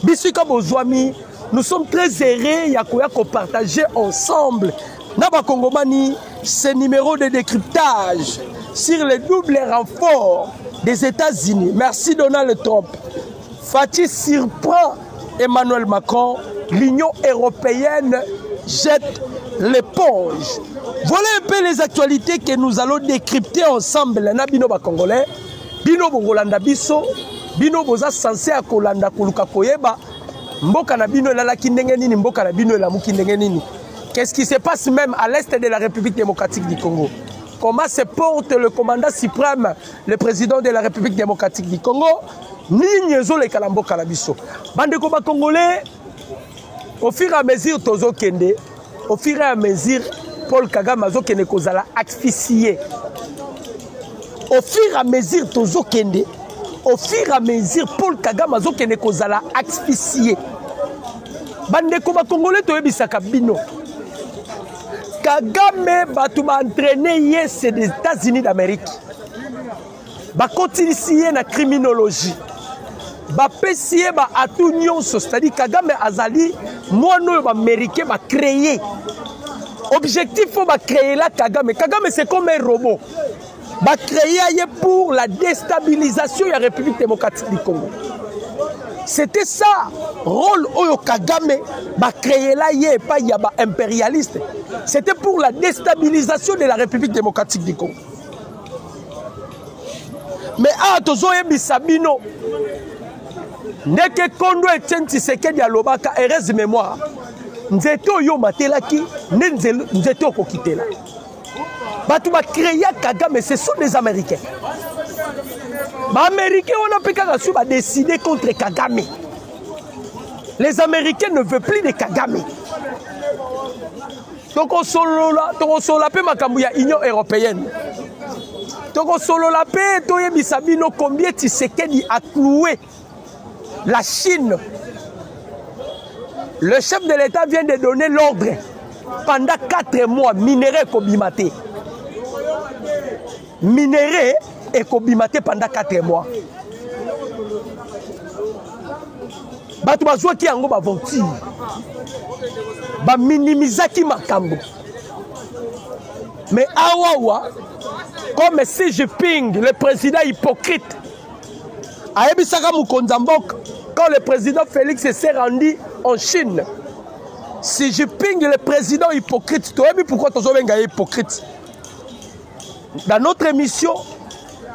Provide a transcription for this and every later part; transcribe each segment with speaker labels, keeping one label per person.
Speaker 1: Bisika Bozwami, nous sommes très heureux de partager ensemble Naba Kongomani ce numéro de décryptage sur le double renfort des États-Unis. Merci Donald Trump. Fatih surprend Emmanuel Macron. L'Union européenne jette l'éponge. Voilà un peu les actualités que nous allons décrypter ensemble. Nabino Congolais, Bino Bongolanda Biso, Bino Boza censé à Kolanda Koluka Koyeba, Mboka na Bino la Kindengenini, Mboka na Bino la Mukindengenini. Qu'est-ce qui se passe même à l'est de la République démocratique du Congo? Comment se porte le commandant suprême, le président de la République démocratique du Congo? Nignezo le Kalambo Kalabiso. Bande Koba Congolais, au fur et à mesure, Tozo Kende, au fur et à mesure, Paul Kagame Azo Kende Kozala asphyxié. Au fur et à mesure, Tozo Kende, au fur et à mesure, Paul Kagame Azo Kende Kozala asphyxié. Bande Koba Congolais, Toyebisaka Bino. Kagame Batuma entraîné c'est des États-Unis d'Amérique. Ba continuer na criminologie. Ba pesier ba atunion c'est-à-dire Kagame Azali mono ba américain ba créer. Objectif faut ba créer là Kagame. Kagame c'est comme un robot. Ba créer pour la déstabilisation de la République démocratique du Congo. C'était ça rôle Oyo Kagame ba créer là pas y a ba impérialiste. C'était pour la déstabilisation de la République démocratique du Congo. Mais à Tozoye Bisabino, dès que Kondo et Tshisekedi Alobaka, heureuse mémoire, Nzeto yo matelaki, Nzeto kokitela. Batu ba créé Kagame, ce sont des Américains. Les Américains, on a pu décider contre Kagame. Les Américains ne veulent plus de Kagame. Donc on solo la paix Makambuya Union européenne. Donc on solo la paix Toye Bisabino combien Tshisekedi a cloué la Chine. Le chef de l'État vient de donner l'ordre pendant 4 mois minerai Kobimate. Minerai et Kobimate pendant 4 mois. Batu bazwa ki yango ba vonti. Ba minimizaki makambo. Mais awawa comme Xi Jinping, le président hypocrite, a ebisaka mukonza mboka quand le président Félix s'est rendu en Chine. Xi Jinping, le président hypocrite, tu sais pourquoi tu es hypocrite? Dans notre émission,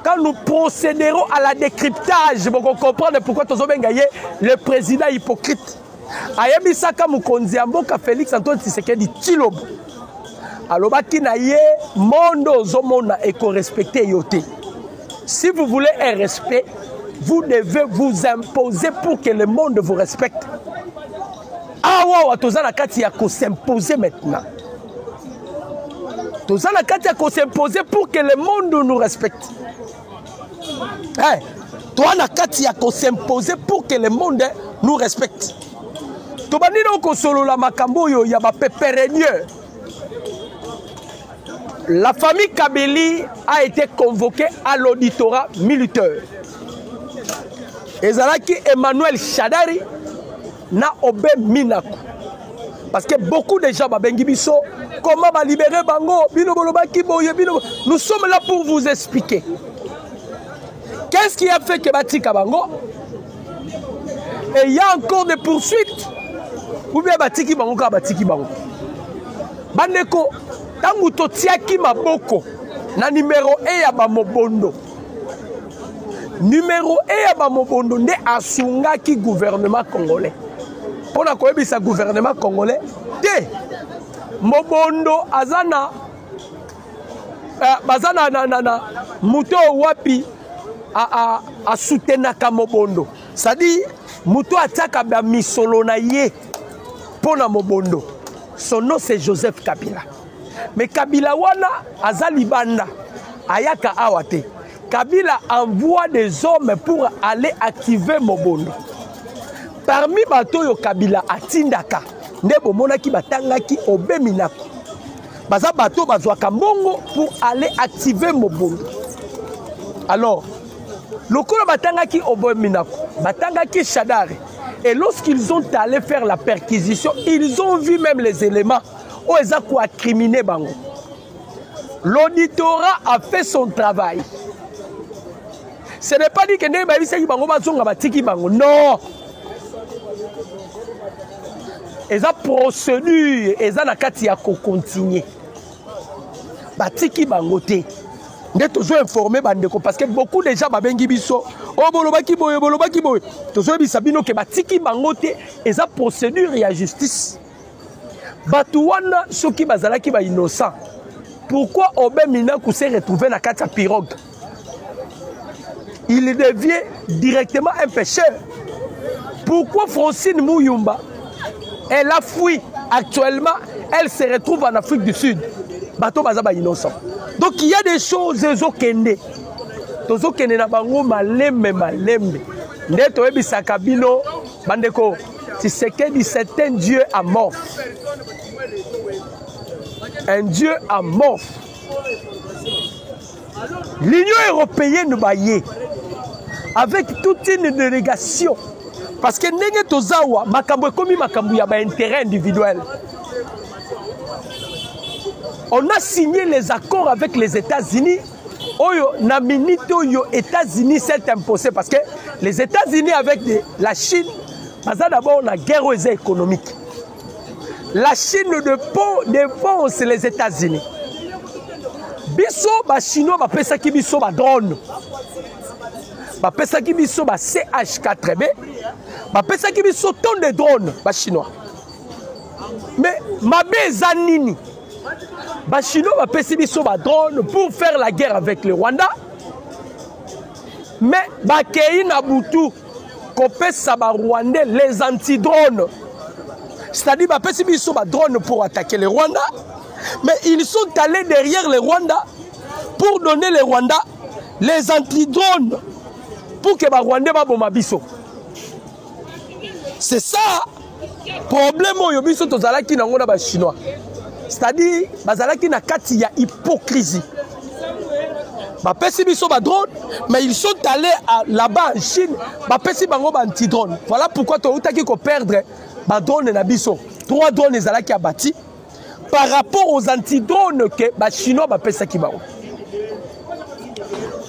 Speaker 1: quand nous procéderons à la décryptage, vous comprenez pourquoi tu es le président hypocrite. Ayebisaka mukonzi mboka Félix Antoine Tshisekedi Tshilombo. Alobaki na ye mondo zomona et respecter yote. Si vous voulez un respect, vous devez vous imposer pour que le monde vous respecte. Ah ouais, tozana kati ya ko s'imposer maintenant. Tozana kati ya ko s'imposer pour que le monde nous respecte. Hey, toi na kati ya ko s'imposer pour que le monde nous respecte. Tobani donc solo la makambo yo ya ba peperenier. La famille Kabeli a été convoquée à l'auditorat militaire. Ezalaki Emmanuel Shadari na Obe Minaku. Parce que beaucoup de gens babengi biso comment va libérer bango bino bolobaki boye bino. Nous sommes là pour vous expliquer. Qu'est-ce qui a fait que batika bango? Et il y a encore des poursuites. Ou bien batiki bango ka batiki bango. Bandeko tangu totiaki maboko na numéro 1 ya ba mobondo. Numéro 1 ya ba mobondo nde asungaki gouvernement congolais. Pona koyebisa gouvernement congolais te mobondo azana bazana na muto wapi a soutenaka mobondo. C'est-à-dire muto ataka ba misolo na ye pona mobondo. Son nom c'est Joseph Kabila. Mais Kabila wana azali banda ayaka awate. Kabila envoie des hommes pour aller activer Mobondo. Parmi batoyo Kabila atindaka ndebo monaki batangaki Obe Minaku. Baza bato bazwa kambongo pour aller activer Mobondo. Alors, lokolo batangaki Obe Minaku, batangaki Shadari. Et lorsqu'ils ont allé faire la perquisition, ils ont vu même les éléments où ils ont incriminé Bango. L'auditorat a fait son travail. Ce n'est pas dit que Bango, non. Ils ont procédure, ils ont continué. Batiki Bango te. Nous sommes toujours informés parce que beaucoup de gens babengi biso oh bolobaki boye toujours bisabino ke batiki bangote eza procédure et justice batuwana soki bazalaki ba innocent pourquoi Obemina s'est retrouvé na kati ya pirogue il devient directement un pécheur pourquoi Francine Mouyumba elle a fui actuellement elle se retrouve en Afrique du Sud bato baza ba innocent. Donc il y a des choses ezokende. Tozokende na bango malembe. Ndeto ebisaka bino bandeko. Tshisekedi c'est un dieu amorphe. Un dieu amorphe. L'Union européenne baye avec toute une délégation parce que ndenge tozawa makambo ekomi makambo ya ba intérêt individuel. On a signé les accords avec les États-Unis. Oyo na minute oyo États-Unis s'est imposé parce que les États-Unis avec la Chine, d'abord la guerre économique. La Chine défonce les États-Unis. Biso ba chinois ba pesa ki biso ba drone. Ba pesa ki biso ba CH4B. Ba pesa ki biso ton de drone ba chinois. Mais ma bezanini les Chinois ont payé des drones pour faire la guerre avec le Rwanda. Mais Bakei Nabutu, Rwandais, les anti-drones. C'est-à-dire qu'ils ont payé des drones pour attaquer le Rwanda. Mais ils sont allés derrière le Rwanda pour donner le Rwanda les anti-drones pour que les Rwandais ne bombabiso. C'est ça le problème que nous avons les Chinois. C'est-à-dire, bazalaki na kati ya hypocrisie. Bapesi biso ba drone, mais ils sont allés là-bas en Chine, bapesi bango ba anti-drone. Voilà pourquoi tu as ko perdre ba drone na biso. 3 drones ezalaki abati par rapport aux anti-drones que ba chinois bapesa ki bango.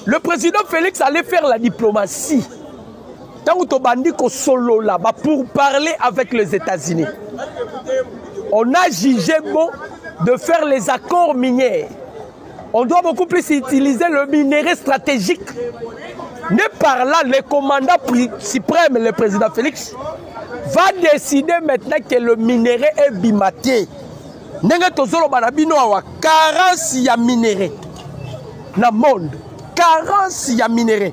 Speaker 1: Le président Félix allait faire la diplomatie. Tant que bandi ko solo là-bas pour parler avec les États-Unis. On a jugé bon de faire les accords miniers. On doit beaucoup plus utiliser le minerai stratégique. Ne par là, le commandant suprême, le président Félix, va décider maintenant que le minerai est bimaté. Nenga tozolo banabino awa carence ya minerai. Na monde, carence ya minerai.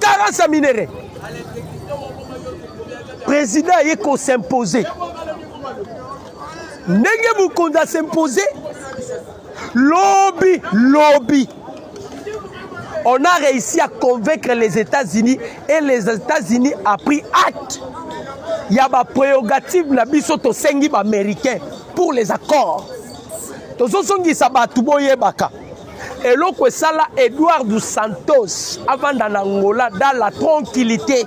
Speaker 1: Carence ya minerai. Président est qu'on s'imposer. N'est-ce qu'on a s'imposer? Lobby. On a réussi à convaincre les États-Unis et les États-Unis ont pris acte. Il y a des prérogatives la bisoto sengi américain pour les accords. Tozo songi sabatuboye baka. Et l'autre ça là Edouard dos Santos avant d'en Angola dans la tranquillité.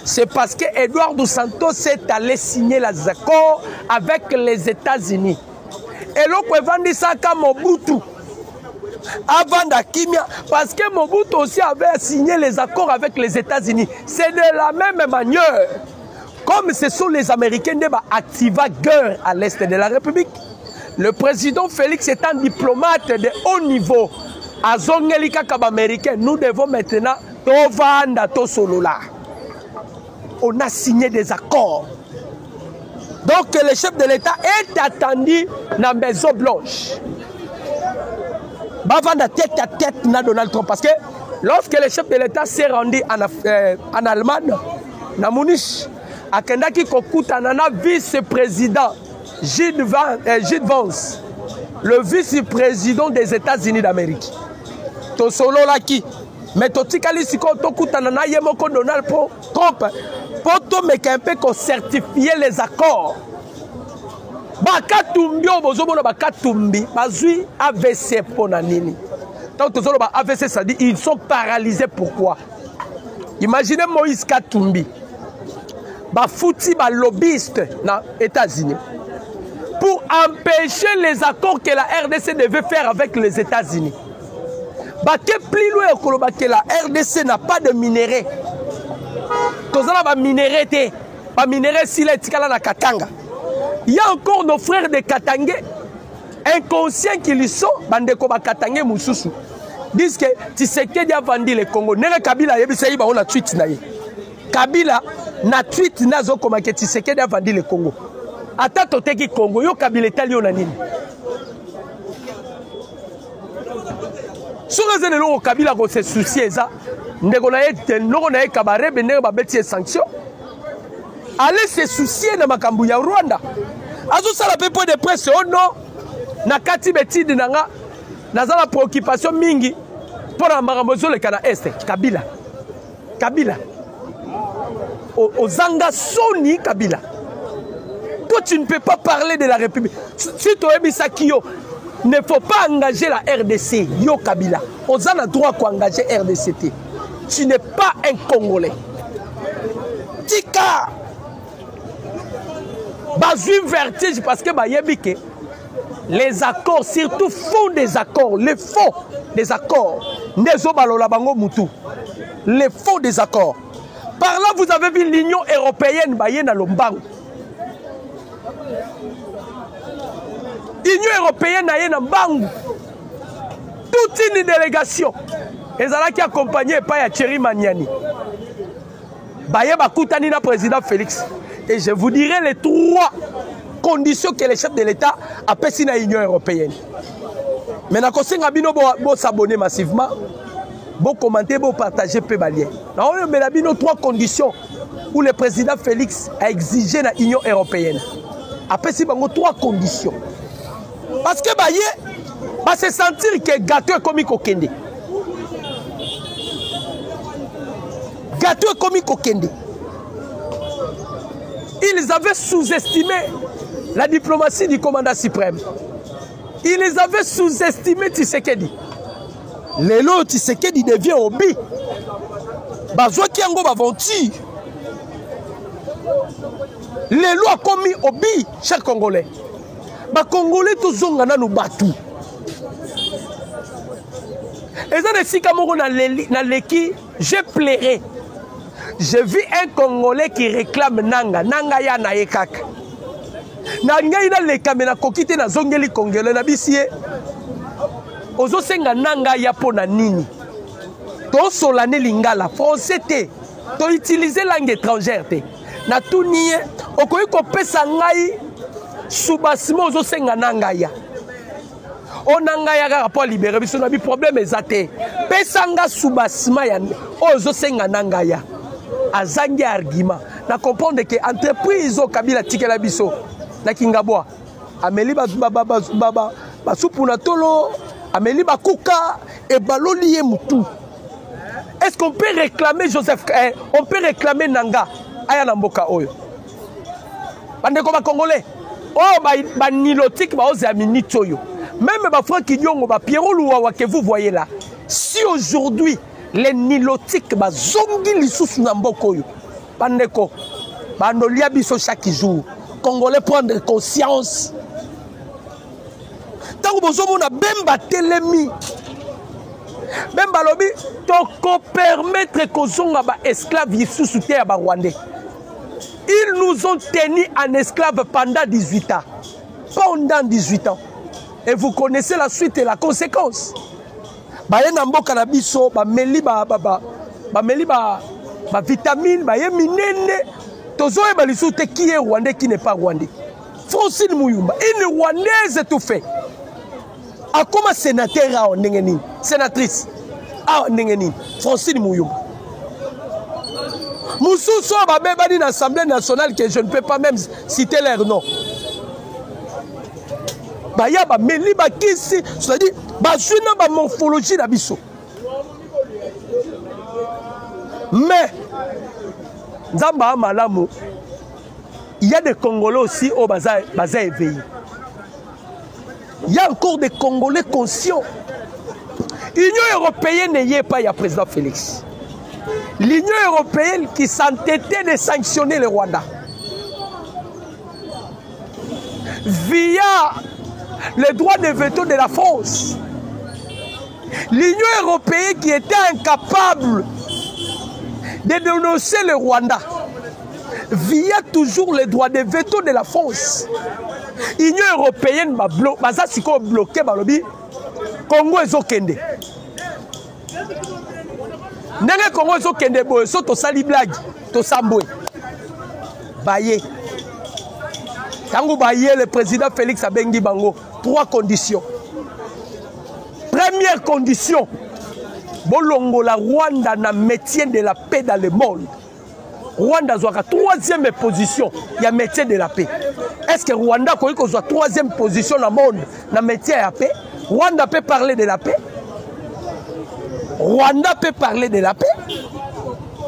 Speaker 1: C'est parce que Edouard dos Santos est allé signer les accords avec les États-Unis. Et l'autre vendit ça comme Mobutu. Avant d'Akimia, parce que Mobutu aussi avait signé les accords avec les États-Unis. C'est de la même manière. Comme ce sont les Américains qui ont activé la guerre à l'est de la République. Le président Félix est un diplomate de haut niveau. À Zongelika comme Américain, nous devons maintenant vendre tout solo là. On a signé des accords. Donc le chef de l'État est attendu dans la Maison Blanche. Bavanda tête à tête na Donald Trump. Parce que lorsque le chef de l'État s'est rendu en Allemagne, na Munich, à Kendaki Kokuta nana vice-président J.D. Vance, le vice-président des États-Unis d'Amérique. Tosolo laki. Mais totikali siko tokuta nana yemoko Donald Trump. Poto mekempe ko certifier les accords. Bakatumbi obozomona bakatumbi bazui AVC pona nini. Donc tozolo ba AVC ça dit ils sont paralysés pourquoi? Imaginez Moïse Katumbi. Bafouti ba lobbyiste na États-Unis pour empêcher les accords que la RDC devait faire avec les États-Unis. Baké plus loin que la RDC n'a pas de minerais. Kozala ba minerais te, ba minerais sila tikala na Katanga. Il y a encore nos frères de Katangé inconscients qui lui sont bandeko ba Katangé mususu. Disent que Tshisekedi a vendu le Congo. Nene Kabila yebisa yiba on a tweet na ye. Kabila na tweet nazo koma ke Tshisekedi a vendu le Congo. Ata toteki Congo yo Kabila etali ona nini. Sur les éléments Kabila ko se soucier ça. Ndeko na ye ndeko na ye kabare bende ba beti sanction. Allez se soucier na makambu ya Rwanda. Azo sala pe point de presse oh non. Na kati betide nanga nazala préoccupation mingi pour la makambozo le kana est Kabila. Kabila. Ozanga Soni Kabila. Toi tu ne peux pas parler de la République. Si tu es Bisakio, ne faut pas engager la RDC. Yo Kabila. Ozana droit pour engager RDCT. Tu n'es pas un Congolais. Tika. Bazui vertige parce que Bayebike. Les accords, surtout font des accords, les fonds des accords. Les fonds des accords. Par là, vous avez vu l'Union européenne, Bayena Lombango. L'Union européenne, Bayena Lombango. Toute une délégation. Et ça qui accompagné par Thierry Maniani. Bayeba Koutanina, président Félix. Et je vous dirai les trois conditions que les chefs de l'État appellent à l'Union européenne. Maintenant, quand vous s'abonner massivement, vous commenter, vous partager, vous partager. Mais il y a trois conditions où le président Félix a exigé à l'Union européenne. Après, il y a trois conditions. Parce que va se sentir que gâteau est comme Kokende. Gâteau est comme Kokende. Ils avaient sous-estimé la diplomatie du commandant suprême. Ils les avaient sous-estimé Tshisekedi. Les lots Tshisekedi devient obi. Bazwa Kiango Bavonti. Les lois commis obi, chers Congolais. Les Congolais tous ont gagné nos bateaux. Et ça, les Sikamoro dans l'équipe, je plairai. J'ai vu un Congolais qui réclame Nanga. Nanga ya na ekaka. Nanga ina le kamena kokite na zongeli Congolais na bisie. Ozo senga nanga ya pona nini. To solane lingala français te. To utiliser langue étrangère te. Na tout nié okoyi ko pesa ngai subasimo ozo senga nanga ya. Onanga ya rapport libéré biso na bi problème ezate. Pesa nga subasima ya ozo senga nanga ya. Azangi argument na comprendre que entreprise au Kabila tikela biso na Kingabwa ameli ba supuna tolo ameli ba kuka et baloli mutu. Est-ce qu'on peut réclamer Joseph on peut réclamer Nanga aya na mboka oyo bande ko ba congolais oh ba nilotique ba ozamini toyo même ba Franck Kinyongo ba Pierrot Luwawa que vous voyez là si aujourd'hui les nilotiques bazongi lisusu na mboko yo bandeko bandolia biso chaque jour Congolais prendre conscience tango bozomo na bemba telemi bemba lobi toko permettre kozonga ba esclaves lisusu te ya ba Rwandais. Ils nous ont tenus en esclaves pendant 18 ans. Pendant 18 ans. Et vous connaissez la suite et la conséquence. Bayena mboka na biso ba meli ba vitamine ba yeminene tozoe ba lisute qui est rwandais qui n'est pas rwandais. Francine Muyumba une rwandaise tout fait. A comme sénateur a ndengeni sénatrice a ndengeni Francine Muyumba. Moussousso ba bebani na l'Assemblée nationale que je ne peux pas même citer leur nom. Baya ba meli ba kisi c'est-à-dire ba juna ba morphologie na biso. Mais Nzamba malamu il y a des Congolais aussi au baza éveillé. Il y a encore des Congolais conscients. L'Union européenne n'y est pas, il y a président Félix. l'Union européenne qui s'entêtait de sanctionner le Rwanda via le droit de veto de la France. L'Union européenne qui était incapable de dénoncer le Rwanda via toujours le droit de veto de la France. L'Union européenne va bloquer balobi Congo ezokende. Ndenge Congo ezokende boye so to sali blague to samboy. Baye. Tango baye le président Félix abengi bango 3 conditions. Première condition, bolongo la Rwanda na métier de la paix dans le monde. Rwanda zoaka 3e position, il y a métier de la paix. Est-ce que Rwanda ko 3e position dans le monde na métier de la paix? Rwanda peut parler de la paix? Rwanda peut parler de la paix?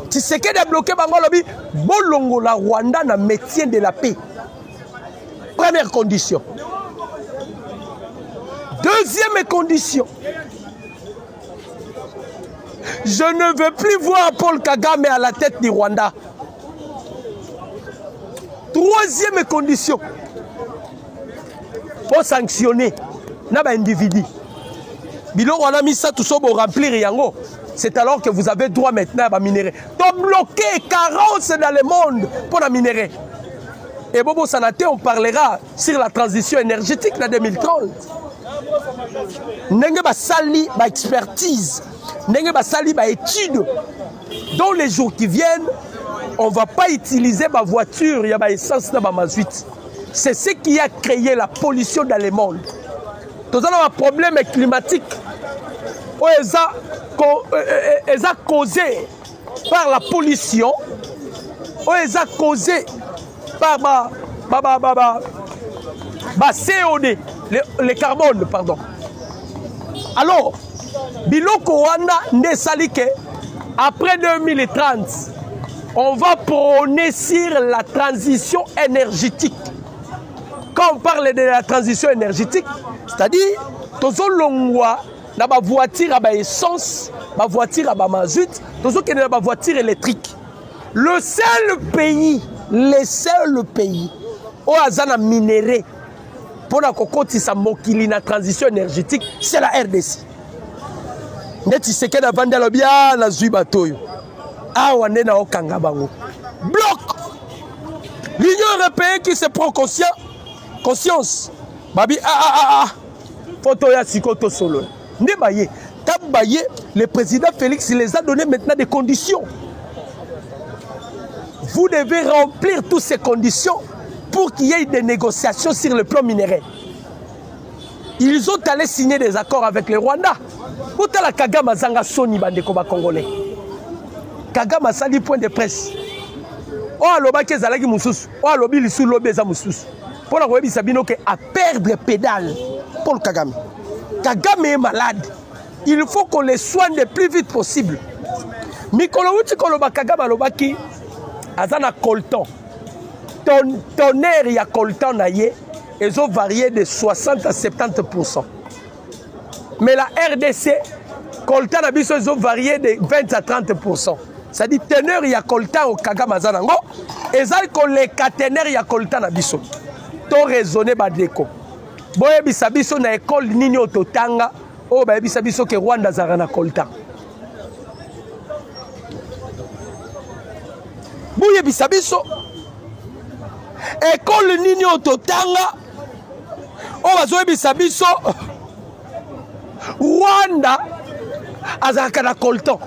Speaker 1: Tu sais que de bloquer bango lobi bolongo la Rwanda na métier de la paix. Première condition. Deuxième condition. Je ne veux plus voir Paul Kagame à la tête du Rwanda. Troisième condition. Pour sanctionner un individu. Bilon on a mis ça tout ça pour remplir yango. C'est alors que vous avez droit maintenant à minérer. Donc bloquer carence dans le monde pour la minérer. Et Bobo Sanaté, on parlera sur la transition énergétique en 2030. Nenge ba sali ba expertise, nenge ba sali ba étude. Dans les jours qui viennent, on ne va pas utiliser ma voiture, il y a ma essence dans ma mazout. C'est ce qui a créé la pollution dans le monde. Nous avons un problème climatique. Ils ont causé par la pollution. Ils ont causé par CO2, le carbone, pardon. Alors, Biloko Rwanda ne sali que après 2030, on va prôner sur la transition énergétique. Quand on parle de la transition énergétique, c'est-à-dire, tozo longwa na ba voiture à ba essence, ba voiture à ba mazout, tozo kene na ba voiture électrique. Le seul pays où azana minéré pour la kokoti sa mokili na transition énergétique, c'est la RDC. Neti seke na vandalo bien na zui batoyo. Awa nena okanga bango. Bloc. L'Union européenne qui se prend conscience. Babi photo ya sikoto solo. Ne baye. Tabaye, le président Félix il les a donné maintenant des conditions. Vous devez remplir toutes ces conditions pour qu'il y ait des négociations sur le plan minéraire. Ils ont allé signer des accords avec le Rwanda. Où est la Kagame Zanga Soni Bandeko Congolais? Kagame sali point de presse. Oh aloba ke zalaki mususu. Oh alobi lisu lobe za mususu. Pour la Royebi Sabino que à perdre pédale pour Kagame. Kagame est malade. Il faut qu'on les soigne le plus vite possible. Mikolo uti koloba Kagame alobaki azana coltan. Tonnerre ya coltan na ye, ils ont varié de 60 à 70%. Mais la RDC, coltan na biso ils ont varié de 20 à 30%. C'est-à-dire teneur ya coltan au Kagame azanango, et ça qu'on les caténaires ya coltan na biso. To raisonner badeko. Boye bisabiso na école nini ototanga, o ba bisabiso ke Rwanda zara na coltan. Boye bisabiso école nini ototanga, o bazo bisabiso Rwanda azaka na coltan.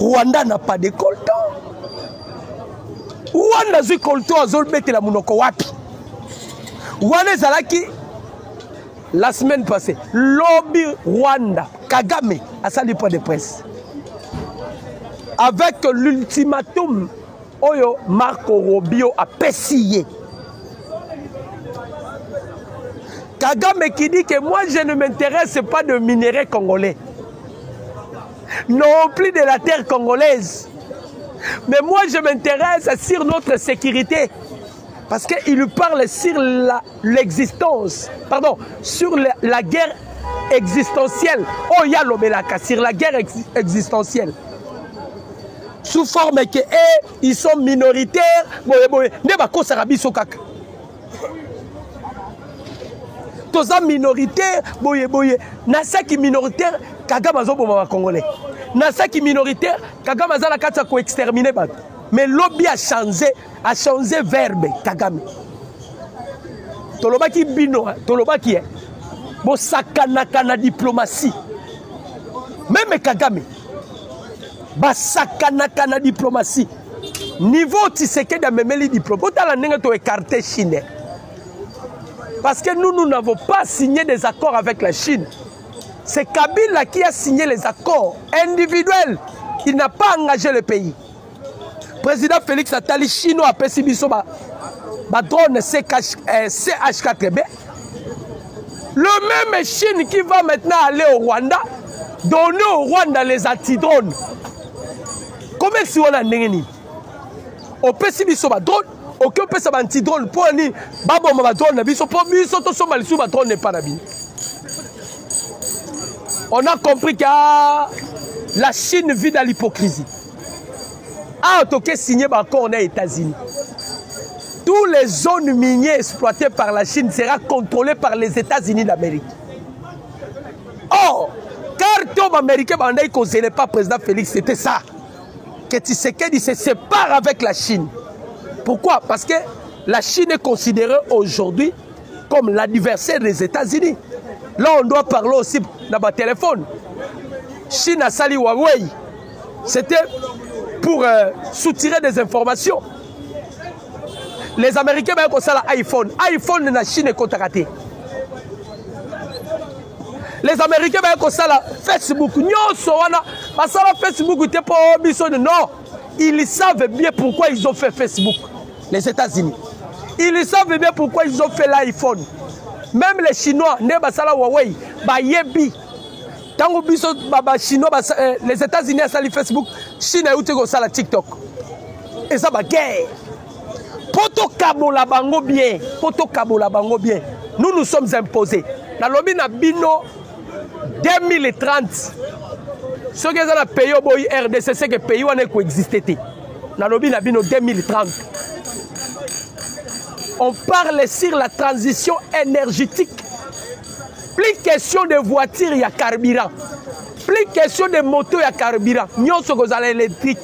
Speaker 1: Rwanda n'a pas de coltan. Rwanda zui coltan azol bete la munoko wapi. Rwanda zalaki la semaine passée. Lobby Rwanda Kagame a sali point de presse. Avec l'ultimatum Oyo Marco Rubio a pessillé. Kagame qui dit que moi je ne m'intéresse pas de minerais congolais. Non plus de la terre congolaise. Mais moi je m'intéresse sur notre sécurité. Parce qu'il parle sur l'existence, pardon, sur la guerre existentielle. Oh, ya lobelaka sur la guerre existentielle. Sous forme que ils sont minoritaires. Ne ba ko sarabiso kaka. Toza minoritaire, boye. Nasaki minoritaire, Kagame zo boma congolais. Nasaki minoritaire, Kagame za la kata ko exterminer ba. Mais lobby a changé verbe Kagame. Tolobaki bino, tolobaki bo sakanaka na diplomatie. Même Kagame ba sakanaka na diplomatie. Niveau Tshisekedi amemeli diplôme. Otala ndenge to écarter Chine. Parce que nous n'avons pas signé des accords avec la Chine. C'est Kabila qui a signé les accords individuels. Il n'a pas engagé le pays. Président Félix Attali chinois a pesi biso ba drone CH4B. Le même Chine qui va maintenant aller au Rwanda, donner au Rwanda les antidrones. Comment si on a ndengeni? Au pesi biso ba drone. Aucun peut savoir anti-drone pour ni babo ma drone na biso pour biso to so malisu ba drone n'est pas nabi. On a compris que la Chine vit dans l'hypocrisie. Ah, toké signé ba accord aux États-Unis. Tous les zones minières exploitées par la Chine sera contrôlées par les États-Unis d'Amérique. Or, car Tom américain bandai causait pas président Félix, c'était ça. Que Tshisekedi se sépare avec la Chine. Pourquoi? Parce que la Chine est considérée aujourd'hui comme l'adversaire des États-Unis. Là, on doit parler aussi dans ma téléphone. Chine a sali Huawei. C'était pour soutirer des informations. Les Américains, ben, ça l'iPhone. iPhone, la Chine est contractée. Les Américains, ben, ça la Facebook. Parce que Facebook, c'était pas non. Ils savent bien pourquoi ils ont fait Facebook, les États-Unis. Ils savent bien pourquoi ils ont fait l'iPhone. Même les Chinois, Huawei, Yebi, les États-Unis ont fait Facebook, Chine a eu TikTok. Et ça va guerre. Poto kabola bango bien, poto kabola bango bien. Nous nous sommes imposés. Dans le na bino 2030. Ce que ça a payé au RDC, c'est que le pays a coexisté. Dans le bino 2030. On parle sur la transition énergétique. Plus question de voitures, il y a carburant. Plus question de motos, il y a carburant. Nous sommes électrique.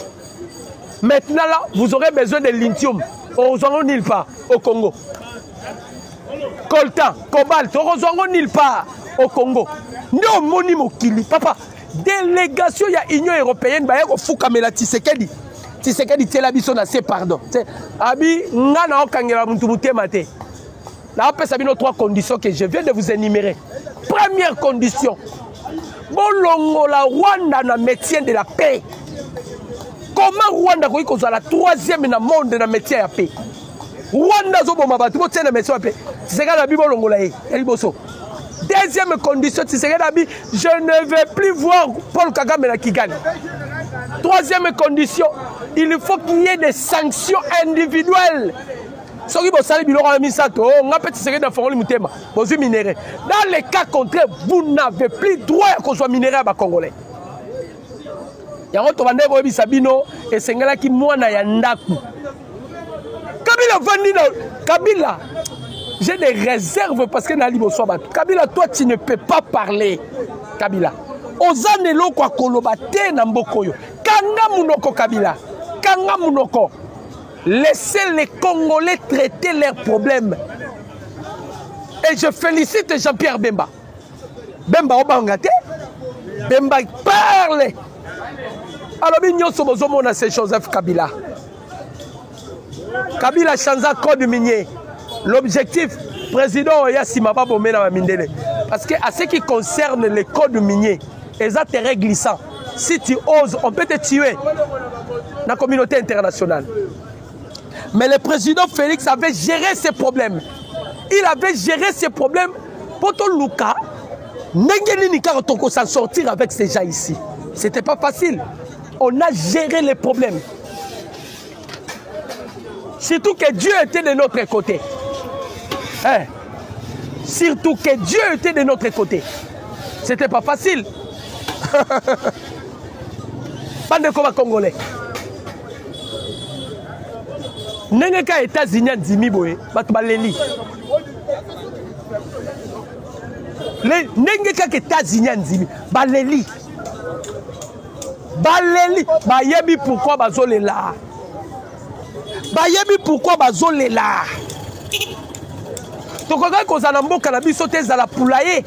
Speaker 1: Maintenant, là, vous aurez besoin de lithium. Nous n'avons nulle part au Congo. Coltan, cobalt, nous n'avons nulle part au Congo. Nous avons papa, délégation, il y a l'Union européenne, il y a Foukamela Tshisekedi. Tshisekedi, c'est la mission de pardon. Abi, nous avons trois conditions que je viens de vous énumérer. Première condition, Bolongola Rwanda na métier de la paix. Comment Rwanda est la troisième dans le monde dans le métier de la paix? Rwanda est le métier de la paix. C'est la Bolongola. Deuxième condition, je ne vais plus voir Paul Kagame à Kigali. Troisième condition, il faut qu'il y ait des sanctions individuelles. Dans les cas contraires, vous n'avez plus droit à qu'on soit minéré à Congolais. Kabila, j'ai des réserves parce que Kabila, toi tu ne peux pas parler. Kabila. Ozanelo kwa kolobate na mbokoyo. Kanga munoko Kabila. Kanga munoko. Laissez les Congolais traiter leurs problèmes. Et je félicite Jean-Pierre Bemba. Bemba Obangate. Bemba parle. Alors, nous sommes ces Joseph Kabila. Kabila change le code minier. L'objectif, président Yassimaba Bomena Mindele. Parce que à ce qui concerne les codes miniers, les intérêts glissants, si tu oses, on peut te tuer dans la communauté internationale. Mais le président Félix avait géré ces problèmes. Il avait géré ces problèmes pour tout Luka. N'engeni Toko s'en sortir avec ces gens ici. C'était pas facile. On a géré les problèmes. Surtout que Dieu était de notre côté. Hein? Surtout que Dieu était de notre côté. C'était pas facile. Bande comme Congolais. N'est qu'à États-Unis, Dimi Boé, Batbaleli. N'est qu'à États-Unis, Dimi, Baleli. Baleli, Bayebi pourquoi Bazole là. Bayebi pourquoi Bazole là. Donc quand on a un cannabis sauté à la poulailler,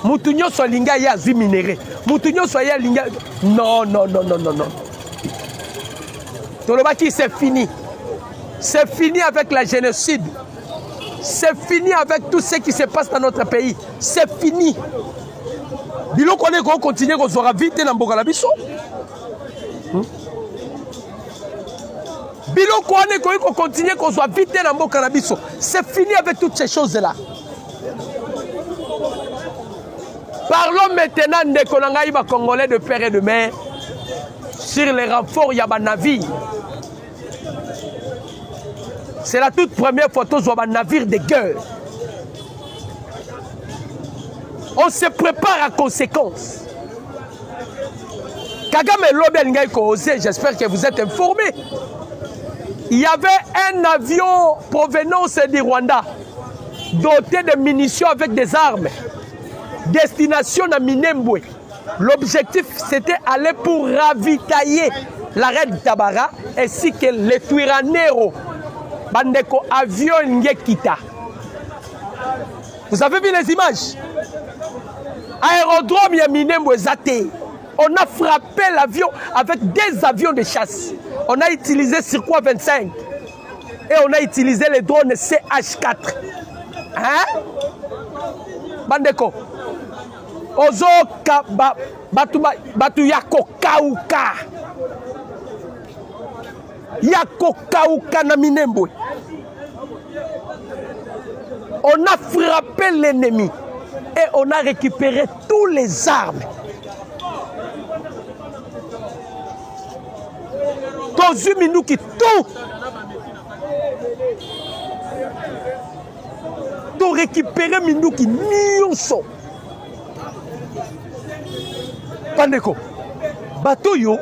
Speaker 1: Moutounio soit linga ya zi minéré. Moutounio soit ya linga. Non, non, non, non, non, non. Tolobaki, c'est fini. C'est fini avec la génocide. C'est fini avec tout ce qui se passe dans notre pays. C'est fini. Bilo qu'on est continuer qu'on sera vite dans Bokalabiso. Bilo qu'on continue qu'on soit vite dans Bokalabiso. C'est fini avec toutes ces choses-là. Parlons maintenant des Konangaïba congolais de père et de mère sur les renforts Yabanavi. C'est la toute première photo sur un navire de guerre. On se prépare à conséquence. Kagame Lobel Ngaïko, j'espère que vous êtes informés. Il y avait un avion provenant du Rwanda, doté de munitions avec des armes. Destination à Minembwe. L'objectif, c'était aller pour ravitailler l'arrêt de Tabara ainsi que les Tuiranero. Bandeko avion Ngekita. Vous avez vu les images? Aérodrome Minembwe Zate. On a frappé l'avion avec des avions de chasse. On a utilisé Circuit 25 et on a utilisé les drones CH4. Hein? Bandeko. Ozo batu yako kauka. Yako kauka na Minembwe. On a frappé l'ennemi et on a récupéré tous les armes. Dans une minute qui tout récupérer minute qui nyonso. Pandeko, bateau yo,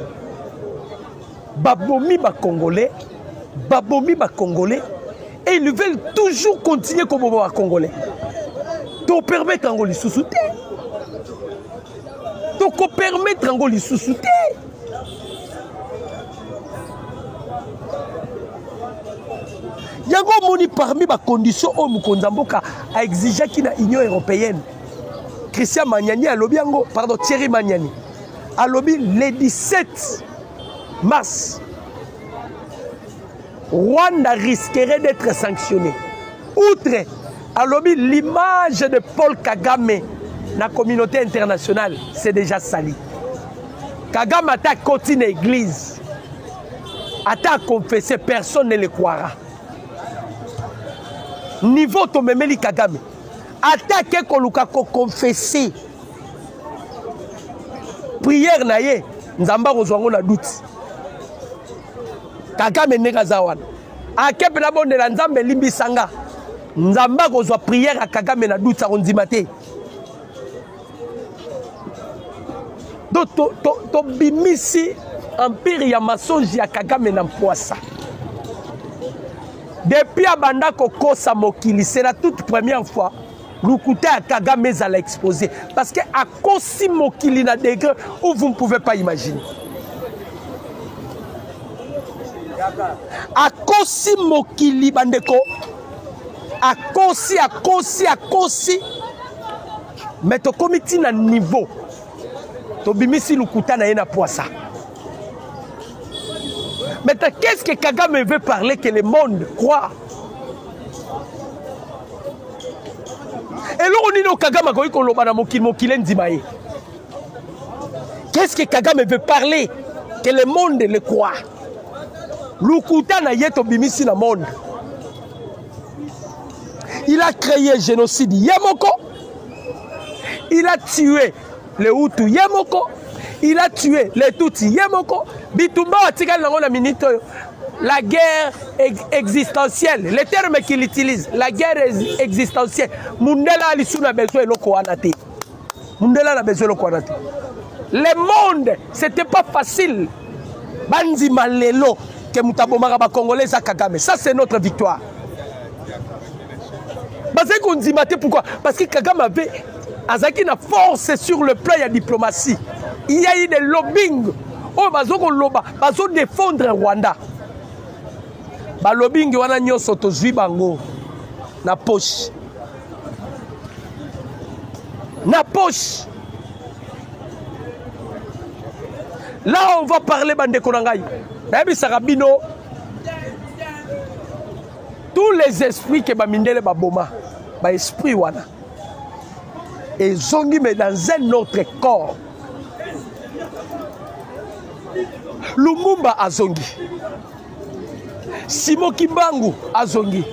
Speaker 1: babomi ba Congolais, et ils veulent toujours continuer comme ba Congolais. Donc permettre Angoli sous-souté. Donc permettre Angoli sous-souté. Yango moni parmi les conditions où Mukonzamboka a exigé qu'il y ait l'Union européenne. Christian Magnani a lobby, pardon, Thierry Magnani a lobby le 17 mars. Rwanda risquerait d'être sanctionné. Outre a lobby l'image de Paul Kagame dans la communauté internationale, c'est déjà sali. Kagame a continué l'église, a confessé, personne ne le croira. Niveau Tomemeli Kagame, attaque koluka ko confesser. Prière naye, nzamba kozwango na doute. Kagame negazawan. Akepe na bonde la nzambe limbi sanga. Nzamba kozwa prière à Kagame na doute sa ondimate. Do to bimisi empire ya masonji ya Kagame na mpoasa. Depuis Abanda Kokosa Mokili, c'est la toute première fois Lukuta à Kagame a exposé. Parce que à Kosi Mokili na degré où vous ne pouvez pas imaginer. À Kosi Mokili Bandeko, à Kosi. Mais to comité na niveau. To bimisi Lukuta na yena poisa. Maintenant, qu'est-ce que Kagame veut parler que le monde croit? Et là, on dit que Kagame a dit qu'est-ce que Kagame veut parler que le monde le croit? Lukuta na yeto bimisi na monde. Il a créé le génocide Yamoko. Il a tué les Hutus Yamoko. Il a tué les Tutsis Yamoko. Bitumba atikal nango na minute. La guerre existentielle, le terme qu'il utilise, la guerre existentielle. Mundela alisuna besoin eloko wana te. Mundela a besoin de quoi. Le monde, c'était pas facile. Bandi Malelo, que Moutabomara Congolais à Kagame. Ça, c'est notre victoire. Parce qu'on dit pourquoi? Parce que Kagame avait Azaki na force sur le plan de la diplomatie. Il y a eu des lobbying. Oh, bazo défendre Rwanda. Ba lobbying wana nyoso tozwi bango na poche. Na poche. Là, on va parler bande konangai. Nabi Sarabino. Tous les esprits que Bamindele Baboma, ba esprit wana. Et zongi mais dans un autre corps. Lumumba azongi. Simo Kimbangu azongi.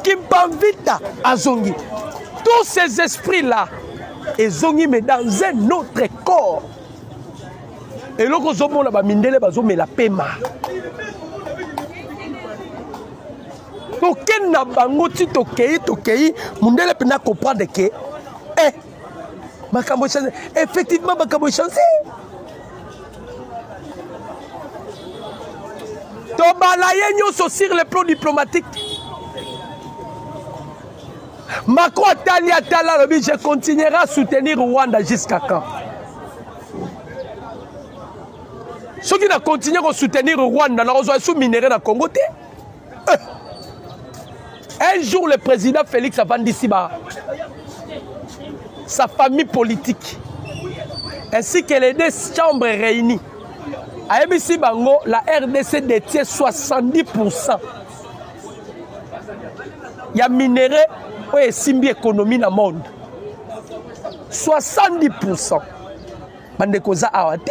Speaker 1: Kimpamvita azongi. Tous ces esprits-là, ils ont mais dans un autre corps. Et là, ils ont Bamindele Bazome la pema. Token na bango ti tokei mundele pena comprendre que makambo chance effectivement makambo chance to balaye nyoso sur le plan diplomatique Macron atala lobi je continuerai à soutenir Rwanda jusqu'à quand. Ceux qui na continuer à soutenir Rwanda na rezo sous minerai na Congo te. Un jour, le président Félix Afandisiba, sa famille politique, ainsi que les deux chambres réunies, à MBC Bango, la RDC détient 70%. Il y a minerai et simbi économie dans le monde. 70%. Bandekoza Awate.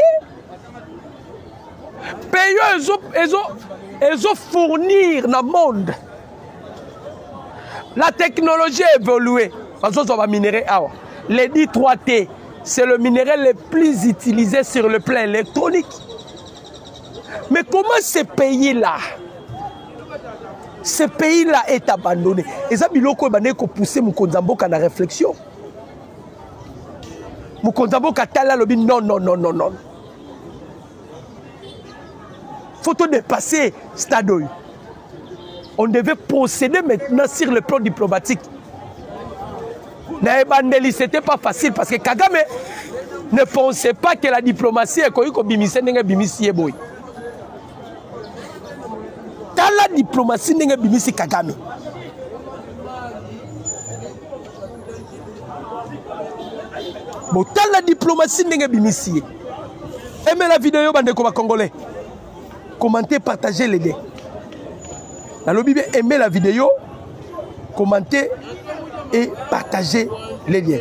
Speaker 1: Pays, ils ont fournir dans le monde. La technologie a évolué. Les 3T, c'est le minerai le plus utilisé sur le plan électronique. Mais comment ce pays-là est abandonné? Et ça, biloko est poussé Moukonzamboka na réflexion. Moukonzamboka tala lobi non. Faut dépasser stade. On devait procéder maintenant sur le plan diplomatique. Ce n'était pas facile parce que Kagame ne pensait pas que la diplomatie est comme Bimisi. Dans la diplomatie, n'est pas Bimisi Kagame. Bon, dans la diplomatie, n'est pas Bimisi. Aimez la vidéo, bande comme Congolais. Commentez, partagez les dés. Dans le Bible, aimez la vidéo, commentez et partagez les liens.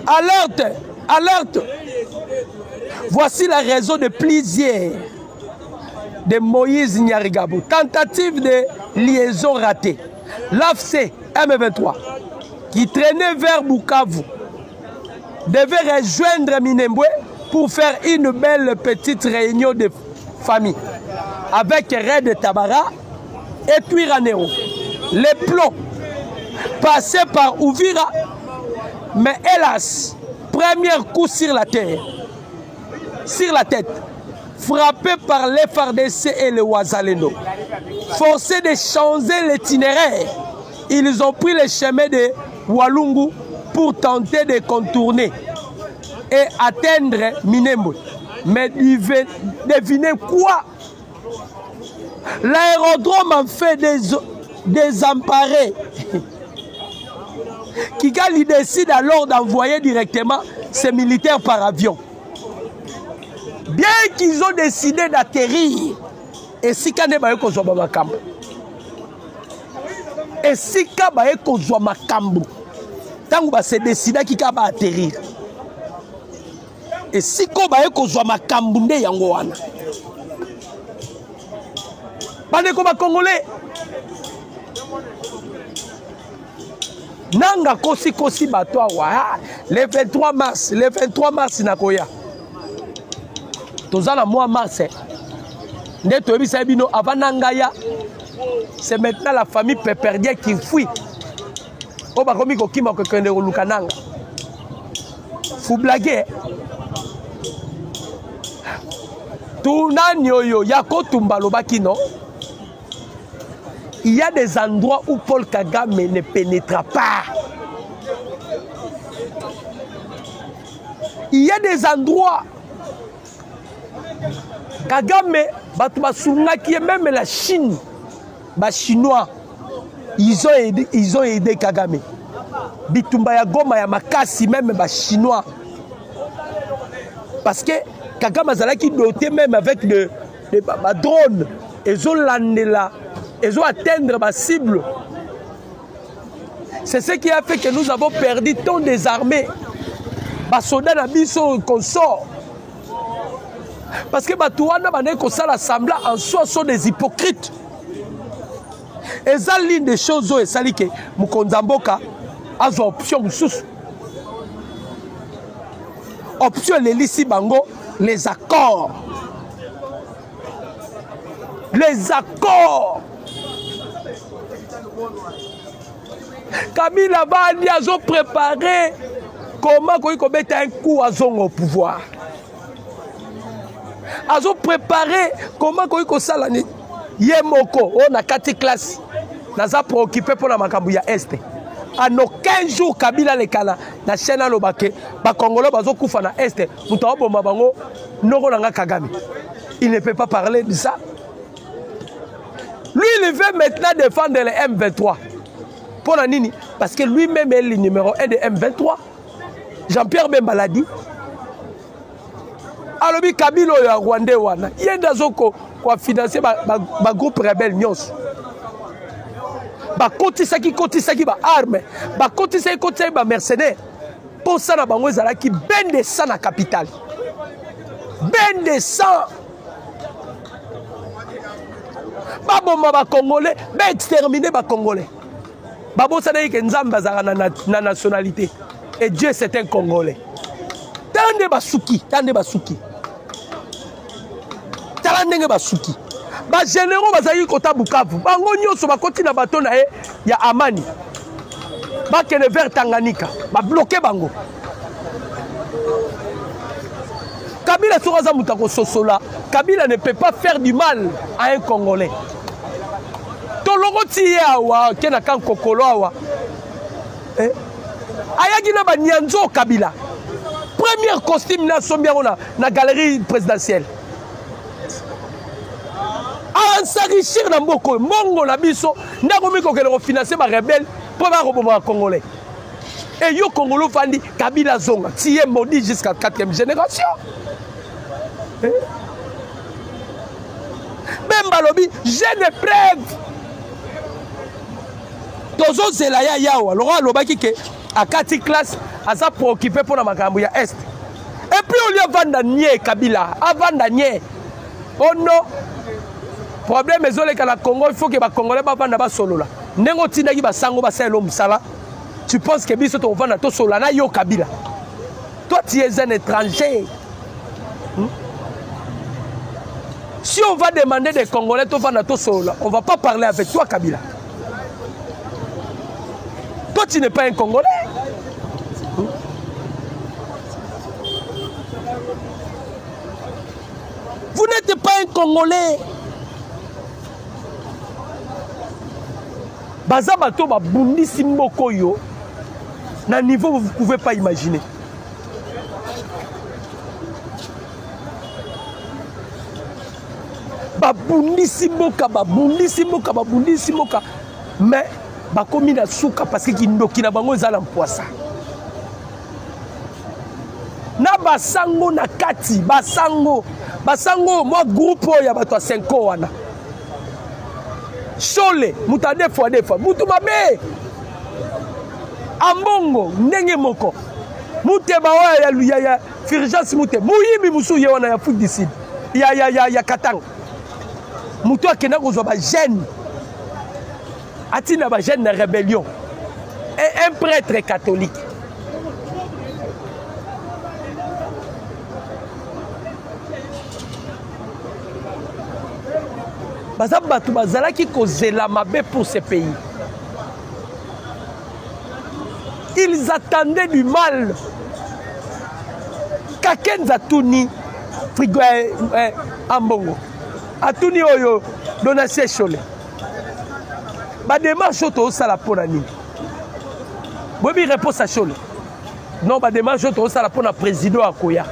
Speaker 1: Alerte. Voici la raison de plusieurs de Moïse Nyarigabo. Tentative de liaison ratée. L'AFC M23, qui traînait vers Bukavu, devait rejoindre Minembwe pour faire une belle petite réunion de famille avec Red Tabara et puis Ranero. Les plombs passaient par Ouvira, mais hélas, premier coup sur la tête, frappé par les FARDC et le Ouazalendo. Forcés de changer l'itinéraire, ils ont pris le chemin de Walungu pour tenter de contourner et atteindre Minembwe. Mais devinez quoi? L'aérodrome en fait désemparé. Kigali décide alors d'envoyer directement ses militaires par avion. Bien qu'ils ont décidé d'atterrir, et si Kane Baye Kozwa Makambo. Et si Kabaye Kozwa Makambo, tant que c'est décidé qu'il va atterrir. Et si Kabaye Kozwa Makambo nde yango wana. Bande ko ba Congolais. Nanga kosi bato awa. Le 23 mars nakoya. Tozala mois mars. Nde toyebi sabino avant nangaya. C'est maintenant la famille Péperdier qui fuit. o bakomi kokima kokende koluka nanga. Vous blaguez. Tounani oyo yako tumbalobaki non. Il y a des endroits où Paul Kagame ne pénétra pas. Il y a des endroits. Kagame, qui est même la Chine, les Chinois, ils ont aidé Kagame. Bitumba ya Goma ya Makasi, même les Chinois. Parce que Kagame a qui doté même avec des drones. Ils ont landé là. Ils ont atteindre ma cible. C'est ce qui a fait que nous avons perdu tant des armées. Les soldats n'ont qu'on sort. Parce que les Touana l'Assemblée en soi sont des hypocrites. Et ça, l'une des choses où c'est que Mukondamboka a une option. Option les lissi bango, les accords. Les accords. Kabila Bani a préparé comment il mettre un coup à son au pouvoir. A préparé comment il salani Yemoko on a 4 classes. Naza préoccupé pour la Makambuya Est. En aucun jour Kabila le Kala na chaîne à l'Obake, ba Congolais bazo kufa na Est, mutawa bomba bango noko nanga Kagame. Il ne peut pas parler de ça. Lui, il veut maintenant défendre les M23. Pour la Nini, parce que lui-même est le numéro 1 de M23. Jean-Pierre Bembaladi. Alors, Kabila est Rwandais. Il y a des gens qui ont financé le groupe rebelle. Ils ont cotisé des armes. Ils ont cotisé des mercenaires. Pour ça, ils ont fait ben de sang dans la capitale. Ben de sang. Baboma ba Congolais, ba exterminer ba Congolais. Babo sanayi ke nzamba za na nationalité. Et Dieu c'est un Congolais. Tande basuki, tande basuki. Tande basuki. Ba généraux bazali kota Bukavu. Bango nyoso ba koti na bato na e ya amani. Ba kene vers Tanganyika, ba bloquer bango. Kabila soraza mutako sosola. Kabila ne peut pas faire du mal à un Congolais. Tolongoti awa kena kan kokolo awa. Ayagi na ba nyanzo Kabila. Premier costume na sombia na galerie présidentielle. A s'enrichir na mboko mongo na biso ndako miko kele refinancer ba rebelle pour ba roboma Congolais. Et yo Congolo fandi Kabila zonga. Tiye maudit jusqu'à 4e génération. Même Balobi, j'ai des preuves. Tozo Zelaya Yawa, Laurent Lobaki qui à 4 classes, a ça préoccupé pour la Makambuya Est. Et puis on lui a vendu Kabila, avant d'anier. Oh non, problème est que la Congo, il faut que les Congolais ne vendent pas solo là. Nengo Tinagi Basango Baselo Msala, tu penses que Biso te vend à toi solo là, yo Kabila. Toi tu es un étranger. Si on va demander des Congolais, on ne va pas parler avec toi, Kabila. Toi, tu n'es pas un Congolais. Vous n'êtes pas un Congolais. Bazabato ba bundi simboko yo. Na niveau vous ne pouvez pas imaginer. Babundi simoka, mais bakomi na suka parce que kindoki na bango ezala mpoisa. Na basango na kati, basango moi groupe ya bato 5 wana. Chole, muta des fois, mutu mabe. Ambongo, ndenge moko. Mute bawa ya Firgence mute. Muyimi musu ye wana ya foot d'ici. Ya Katanga. Moutou a kena kozwa ba jeune. Atina ba jeune na rébellion. Et un prêtre catholique. Bazabatu bazala ki kozela mabe pour ce pays. Ils attendaient du mal. Kakenza Tuni, frigo Ambongo. Atuni Oyo, Donatien Cholet. Ba démarche auto sala pona nini. Bobi réponse à Cholet. Non, ba démarche auto sala pona président Akoya.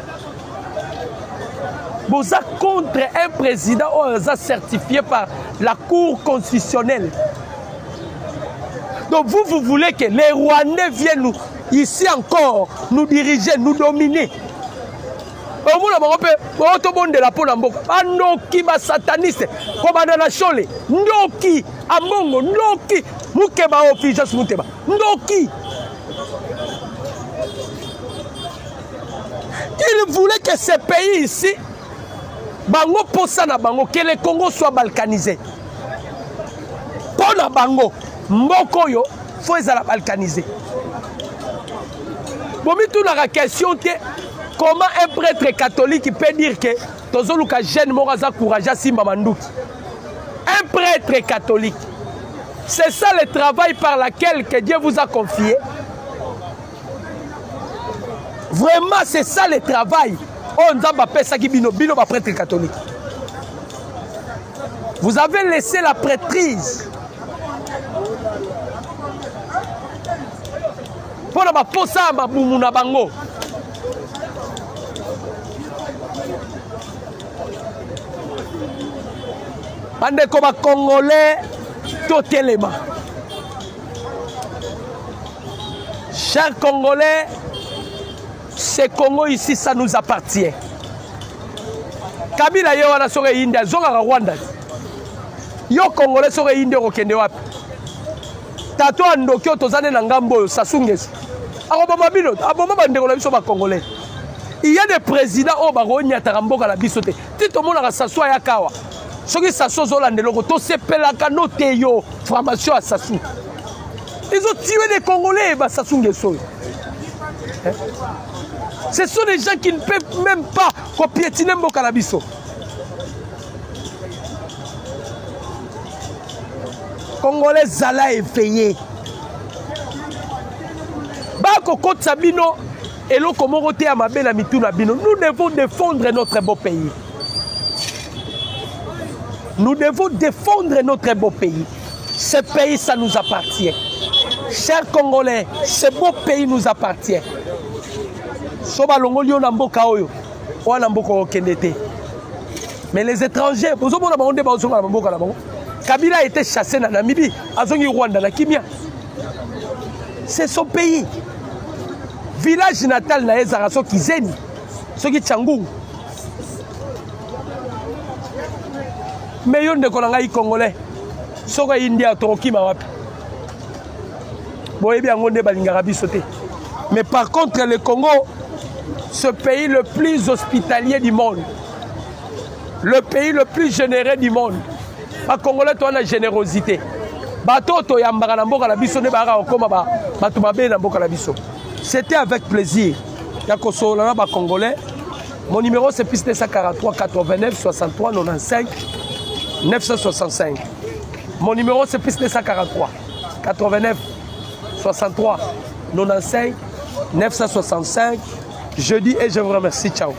Speaker 1: Vous êtes contre un président certifié par la Cour constitutionnelle. Donc vous voulez que les Rwandais viennent nous, ici encore, nous diriger, nous dominer. De la Ponamboka, Noki, ma sataniste, Commandant Chole, Noki, Amongo, Noki, Mukeba Officials Muteba, Noki. Il voulait que ce pays ici, Bango Posana Bango, que le Congo soit balkanisé. Pona Bango, Mbokoyo, faut les balkaniser. Bon, mais tout la question est comment un prêtre catholique peut dire que Tozoluka jeune Moraza Kouraja Simba Mandouki. Un prêtre catholique. C'est ça le travail par lequel que Dieu vous a confié. Vraiment, c'est ça le travail. On a appelé ça qui bino prêtre catholique. Vous avez laissé la prêtrise. Pour la posa ma bumuna bango. Ande comme Congolais, totalement. Chers Congolais, ce Congo ici, ça nous appartient. Kabila yo wana soke India, zonga Rwanda. Yo Congolais soke India okende wapi. Tato andokyo tozane na ngambo Sasungesi. Akoboma bino, aboma bandeko na biso ba Congolais. Il y a des présidents au baronia taramboka la bisote. Tito mona ka Sassou ya kawa. Soki Sassou zolande loko to sepelaka note yo formation à Sassou. Ils ont tué les Congolais ba Sassungeso. Ce sont des gens qui ne peuvent même pas piétiner Mboka la biso. Congolais Zala effrayé. Bako Kotsabino et le Komoroté à Mabena Mituna Bino. Nous devons défendre notre beau pays. Nous devons défendre notre beau pays. Ce pays, ça nous appartient. Chers Congolais, ce beau pays nous appartient. Mais les étrangers, Kabila a été chassé dans Namibie, Rwanda, c'est son pays. Village natal na Ezaraso Kizeni, Soki Tchangou. Mais yon de Kolanga Congolais, Soka India, Toroki Mawapi. Mais par contre, le Congo, ce pays le plus hospitalier du monde, le pays le plus généreux du monde. Les Congolais ont la générosité. C'était avec plaisir. Congolais. Mon numéro c'est plus 943 89 63 95 965. Mon numéro c'est plus 943 89 63 95 965. Je dis et je vous remercie. Ciao.